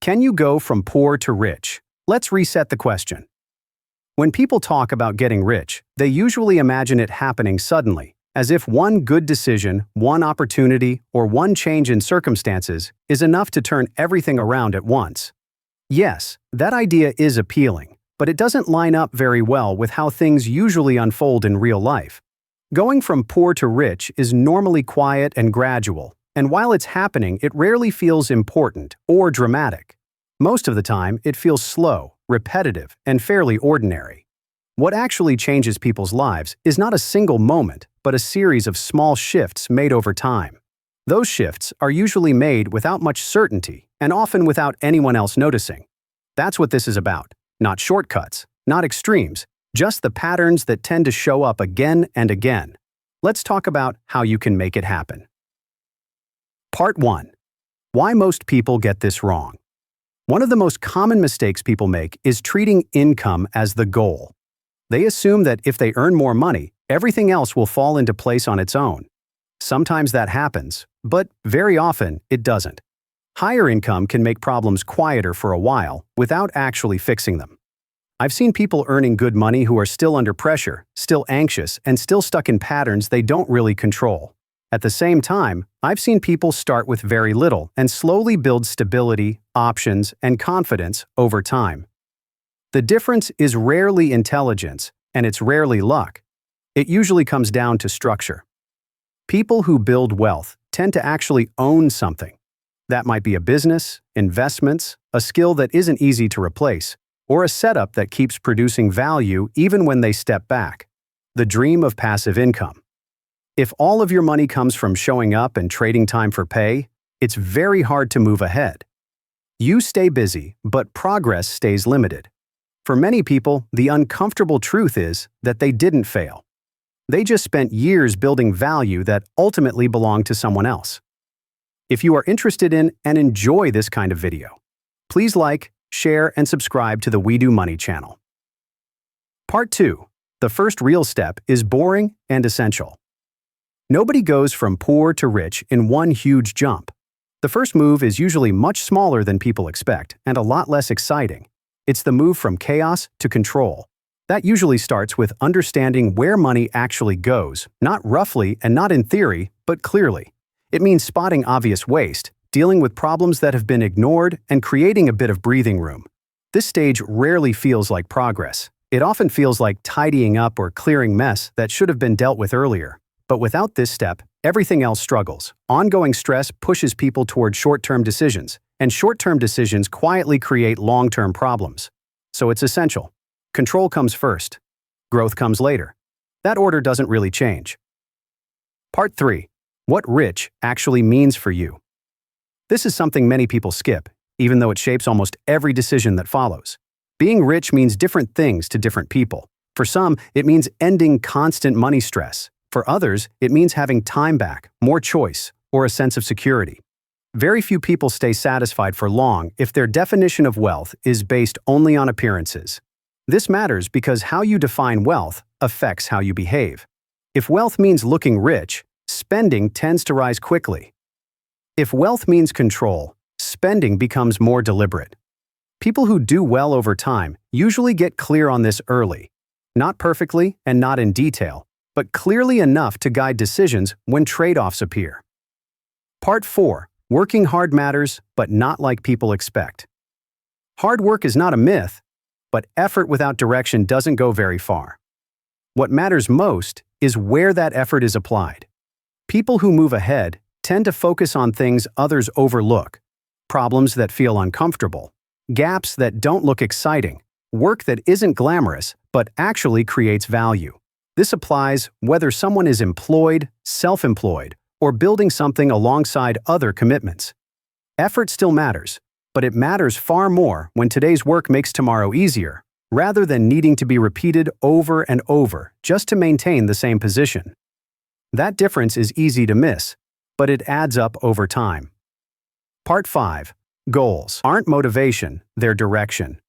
Can you go from poor to rich? Let's reset the question. When people talk about getting rich, they usually imagine it happening suddenly, as if one good decision, one opportunity, or one change in circumstances is enough to turn everything around at once. Yes, that idea is appealing, but it doesn't line up very well with how things usually unfold in real life. Going from poor to rich is normally quiet and gradual, and while it's happening, it rarely feels important or dramatic. Most of the time, it feels slow, repetitive, and fairly ordinary. What actually changes people's lives is not a single moment, but a series of small shifts made over time. Those shifts are usually made without much certainty and often without anyone else noticing. That's what this is about. Not shortcuts, not extremes, just the patterns that tend to show up again and again. Let's talk about how you can make it happen. Part 1. Why most people get this wrong. One of the most common mistakes people make is treating income as the goal. They assume that if they earn more money, everything else will fall into place on its own. Sometimes that happens, but very often it doesn't. Higher income can make problems quieter for a while without actually fixing them. I've seen people earning good money who are still under pressure, still anxious, and still stuck in patterns they don't really control. At the same time, I've seen people start with very little and slowly build stability, options, and confidence over time. The difference is rarely intelligence, and it's rarely luck. It usually comes down to structure. People who build wealth tend to actually own something. That might be a business, investments, a skill that isn't easy to replace, or a setup that keeps producing value even when they step back. The dream of passive income. If all of your money comes from showing up and trading time for pay, it's very hard to move ahead. You stay busy, but progress stays limited. For many people, the uncomfortable truth is that they didn't fail. They just spent years building value that ultimately belonged to someone else. If you are interested in and enjoy this kind of video, please like, share, and subscribe to the We Do Money channel. Part 2. The first real step is boring and essential. Nobody goes from poor to rich in one huge jump. The first move is usually much smaller than people expect and a lot less exciting. It's the move from chaos to control. That usually starts with understanding where money actually goes, not roughly and not in theory, but clearly. It means spotting obvious waste, dealing with problems that have been ignored, and creating a bit of breathing room. This stage rarely feels like progress. It often feels like tidying up or clearing mess that should have been dealt with earlier. But without this step, everything else struggles. Ongoing stress pushes people toward short-term decisions, and short-term decisions quietly create long-term problems. So it's essential. Control comes first. Growth comes later. That order doesn't really change. Part 3. What rich actually means for you. This is something many people skip, even though it shapes almost every decision that follows. Being rich means different things to different people. For some, it means ending constant money stress. For others, it means having time back, more choice, or a sense of security. Very few people stay satisfied for long if their definition of wealth is based only on appearances. This matters because how you define wealth affects how you behave. If wealth means looking rich, spending tends to rise quickly. If wealth means control, spending becomes more deliberate. People who do well over time usually get clear on this early. Not perfectly and not in detail, but clearly enough to guide decisions when trade-offs appear. Part 4. Working hard matters, but not like people expect. Hard work is not a myth, but effort without direction doesn't go very far. What matters most is where that effort is applied. People who move ahead tend to focus on things others overlook, problems that feel uncomfortable, gaps that don't look exciting, work that isn't glamorous but actually creates value. This applies whether someone is employed, self-employed, or building something alongside other commitments. Effort still matters, but it matters far more when today's work makes tomorrow easier, rather than needing to be repeated over and over just to maintain the same position. That difference is easy to miss, but it adds up over time. Part 5. Goals aren't motivation, they're direction.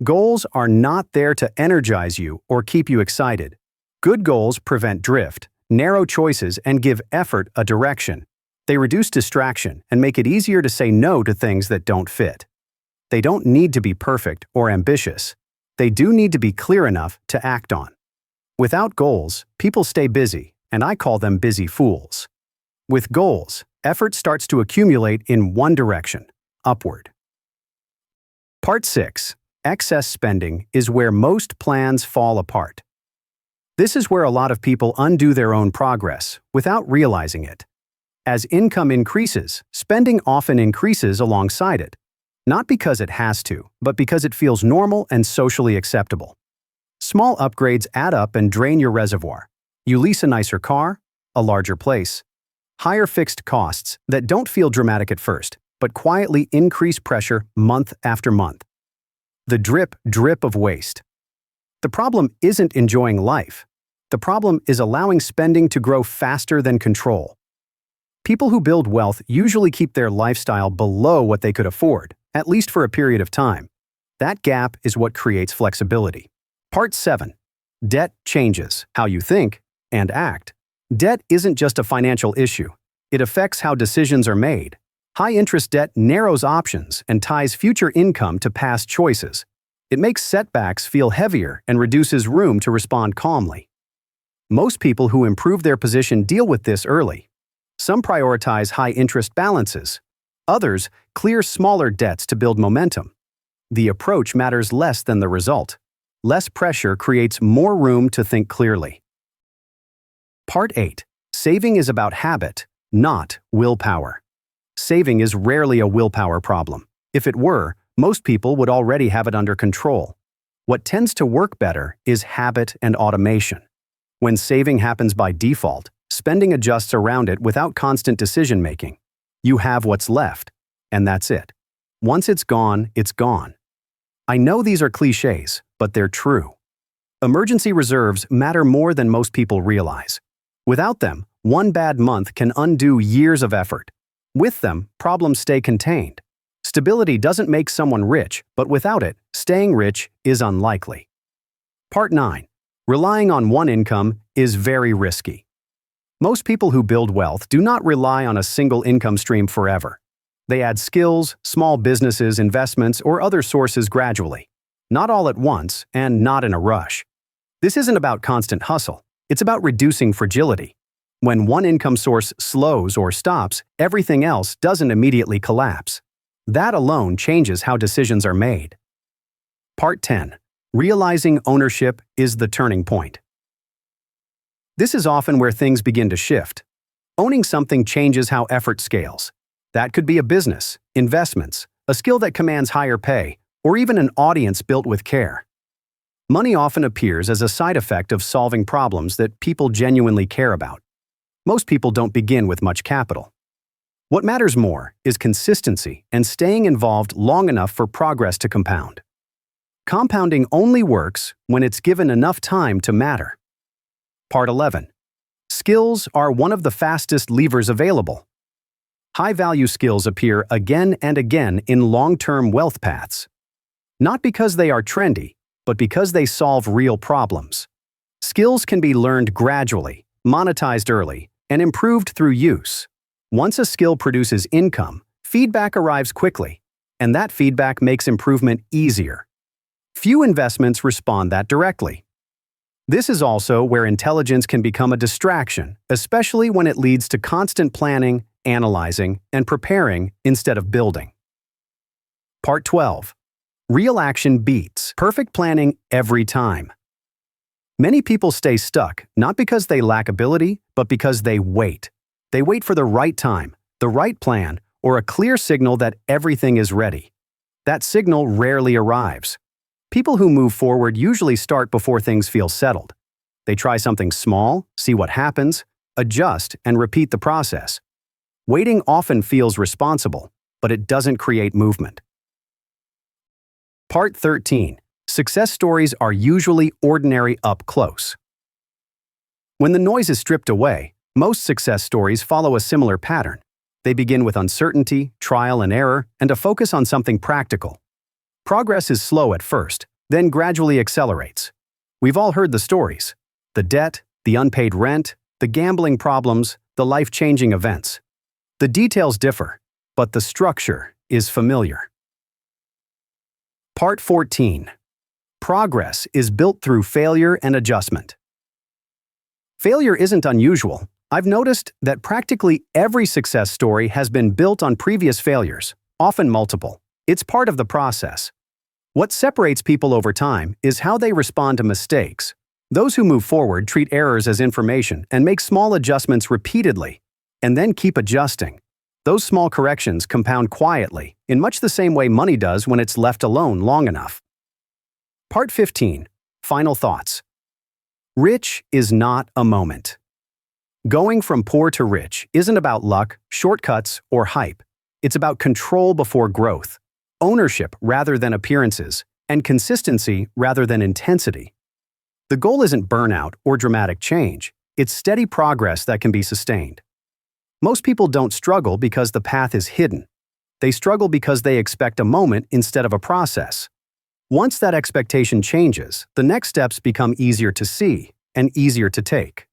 Goals are not there to energize you or keep you excited. Good goals prevent drift, narrow choices, and give effort a direction. They reduce distraction and make it easier to say no to things that don't fit. They don't need to be perfect or ambitious. They do need to be clear enough to act on. Without goals, people stay busy, and I call them busy fools. With goals, effort starts to accumulate in one direction, upward. Part 6. Excess spending is where most plans fall apart. This is where a lot of people undo their own progress without realizing it. As income increases, spending often increases alongside it. Not because it has to, but because it feels normal and socially acceptable. Small upgrades add up and drain your reservoir. You lease a nicer car, a larger place. Higher fixed costs that don't feel dramatic at first, but quietly increase pressure month after month. The drip of waste. The problem isn't enjoying life. The problem is allowing spending to grow faster than control. People who build wealth usually keep their lifestyle below what they could afford, at least for a period of time. That gap is what creates flexibility. Part 7. Debt changes how you think and act. Debt isn't just a financial issue. It affects how decisions are made. High-interest debt narrows options and ties future income to past choices. It makes setbacks feel heavier and reduces room to respond calmly. Most people who improve their position deal with this early. Some prioritize high-interest balances. Others clear smaller debts to build momentum. The approach matters less than the result. Less pressure creates more room to think clearly. Part 8. Saving is about habit, not willpower. Saving is rarely a willpower problem. If it were, most people would already have it under control. What tends to work better is habit and automation. When saving happens by default, spending adjusts around it without constant decision-making. You have what's left, and that's it. Once it's gone, it's gone. I know these are cliches, but they're true. Emergency reserves matter more than most people realize. Without them, one bad month can undo years of effort. With them, problems stay contained. Stability doesn't make someone rich, but without it, staying rich is unlikely. Part 9. Relying on one income is very risky. Most people who build wealth do not rely on a single income stream forever. They add skills, small businesses, investments, or other sources gradually. Not all at once, and not in a rush. This isn't about constant hustle. It's about reducing fragility. When one income source slows or stops, everything else doesn't immediately collapse. That alone changes how decisions are made. Part 10. Realizing ownership is the turning point. This is often where things begin to shift. Owning something changes how effort scales. That could be a business, investments, a skill that commands higher pay, or even an audience built with care. Money often appears as a side effect of solving problems that people genuinely care about. Most people don't begin with much capital. What matters more is consistency and staying involved long enough for progress to compound. Compounding only works when it's given enough time to matter. Part 11. Skills are one of the fastest levers available. High-value skills appear again and again in long-term wealth paths. Not because they are trendy, but because they solve real problems. Skills can be learned gradually, monetized early, and improved through use. Once a skill produces income, feedback arrives quickly, and that feedback makes improvement easier. Few investments respond that directly. This is also where intelligence can become a distraction, especially when it leads to constant planning, analyzing, and preparing instead of building. Part 12. Real action beats perfect planning every time. Many people stay stuck, not because they lack ability, but because they wait. They wait for the right time, the right plan, or a clear signal that everything is ready. That signal rarely arrives. People who move forward usually start before things feel settled. They try something small, see what happens, adjust, and repeat the process. Waiting often feels responsible, but it doesn't create movement. Part 13. Success stories are usually ordinary up close. When the noise is stripped away, most success stories follow a similar pattern. They begin with uncertainty, trial and error, and a focus on something practical. Progress is slow at first, then gradually accelerates. We've all heard the stories: the debt, the unpaid rent, the gambling problems, the life-changing events. The details differ, but the structure is familiar. Part 14. Progress is built through failure and adjustment. Failure isn't unusual. I've noticed that practically every success story has been built on previous failures, often multiple. It's part of the process. What separates people over time is how they respond to mistakes. Those who move forward treat errors as information and make small adjustments repeatedly, and then keep adjusting. Those small corrections compound quietly, in much the same way money does when it's left alone long enough. Part 15. Final thoughts. Rich is not a moment. Going from poor to rich isn't about luck, shortcuts, or hype. It's about control before growth, ownership rather than appearances, and consistency rather than intensity. The goal isn't burnout or dramatic change. It's steady progress that can be sustained. Most people don't struggle because the path is hidden. They struggle because they expect a moment instead of a process. Once that expectation changes, the next steps become easier to see and easier to take.